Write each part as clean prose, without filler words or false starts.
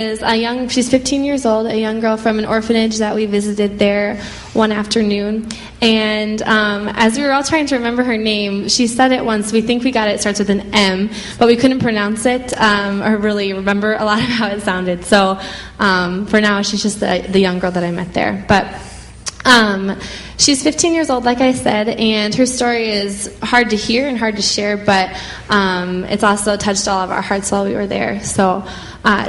She's 15 years old, a young girl from an orphanage that we visited there one afternoon. And as we were all trying to remember her name, she said it once. We think we got it. It starts with an M, but we couldn't pronounce it or really remember a lot of how it sounded. So for now, she's just the young girl that I met there. But she's 15 years old, like I said, and her story is hard to hear and hard to share, but it's also touched all of our hearts while we were there. So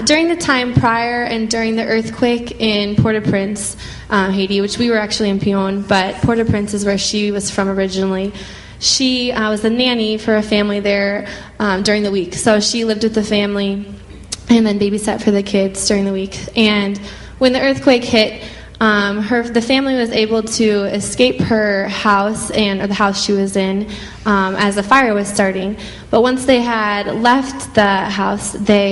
during the time prior and during the earthquake in Port-au-Prince, Haiti, which we were actually in Pion, but Port-au-Prince is where she was from originally, she was a nanny for a family there during the week. So she lived with the family and then babysat for the kids during the week. And when the earthquake hit, the family was able to escape her house or the house she was in as the fire was starting. But once they had left the house, they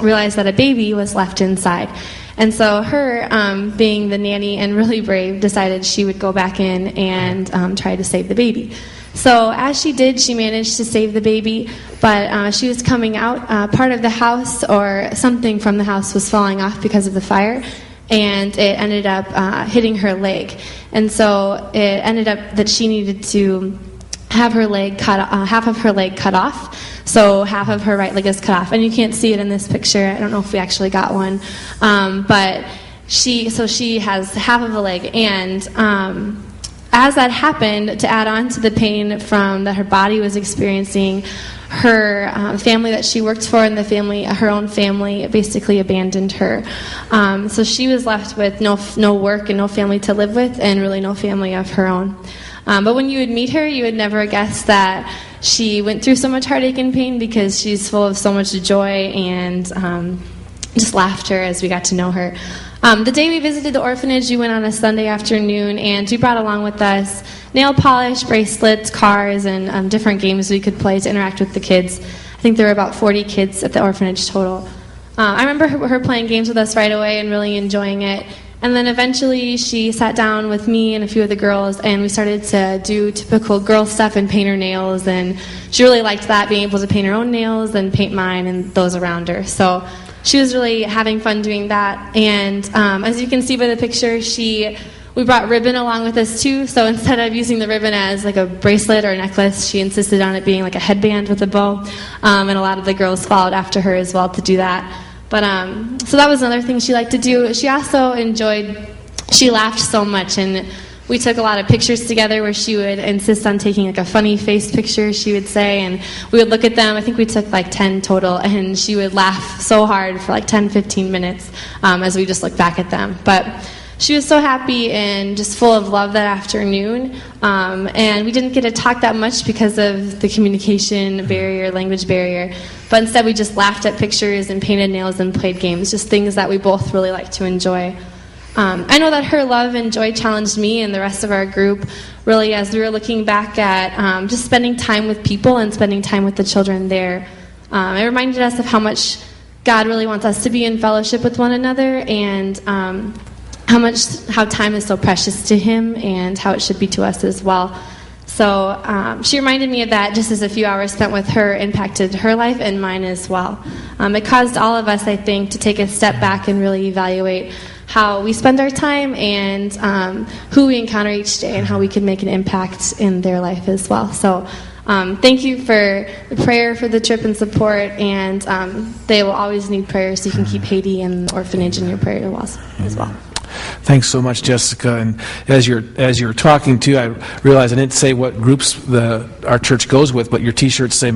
realized that a baby was left inside. And so her, being the nanny and really brave, decided she would go back in and try to save the baby. So as she did, she managed to save the baby, but she was coming out. Part of the house or something from the house was falling off because of the fire, and it ended up hitting her leg. And so it ended up that she needed to have her leg half of her leg cut off. So half of her right leg is cut off. And you can't see it in this picture. I don't know if we actually got one. But she has half of a leg. And as that happened, to add on to the pain that her body was experiencing, her family that she worked for and her own family basically abandoned her. So she was left with no work and no family to live with, and really no family of her own. But when you would meet her, you would never guess that she went through so much heartache and pain, because she's full of so much joy and just laughter as we got to know her. The day we visited the orphanage, we went on a Sunday afternoon, and we brought along with us nail polish, bracelets, cars, and different games we could play to interact with the kids. I think there were about 40 kids at the orphanage total. I remember her playing games with us right away and really enjoying it. And then eventually she sat down with me and a few of the girls, and we started to do typical girl stuff and paint her nails. And she really liked that, being able to paint her own nails and paint mine and those around her. So she was really having fun doing that. And as you can see by the picture, we brought ribbon along with us too. So instead of using the ribbon as like a bracelet or a necklace, she insisted on it being like a headband with a bow. And a lot of the girls followed after her as well to do that. But so that was another thing she liked to do. She also she laughed so much, and we took a lot of pictures together where she would insist on taking like a funny face picture, she would say, and we would look at them. I think we took like 10 total, and she would laugh so hard for like 10, 15 minutes as we just looked back at them. But she was so happy and just full of love that afternoon, and we didn't get to talk that much because of the communication barrier, language barrier, but instead we just laughed at pictures and painted nails and played games, just things that we both really like to enjoy. I know that her love and joy challenged me and the rest of our group, really, as we were looking back at just spending time with people and spending time with the children there. It reminded us of how much God really wants us to be in fellowship with one another, and how time is so precious to Him, and how it should be to us as well. So she reminded me of that, just as a few hours spent with her impacted her life and mine as well. It caused all of us, I think, to take a step back and really evaluate how we spend our time and who we encounter each day, and how we can make an impact in their life as well. So thank you for the prayer for the trip and support, and they will always need prayer, so you can keep Haiti and the orphanage in your prayer as well. Thanks so much, Jessica. And as you're talking too, I realized I didn't say what groups our church goes with, but your T-shirts say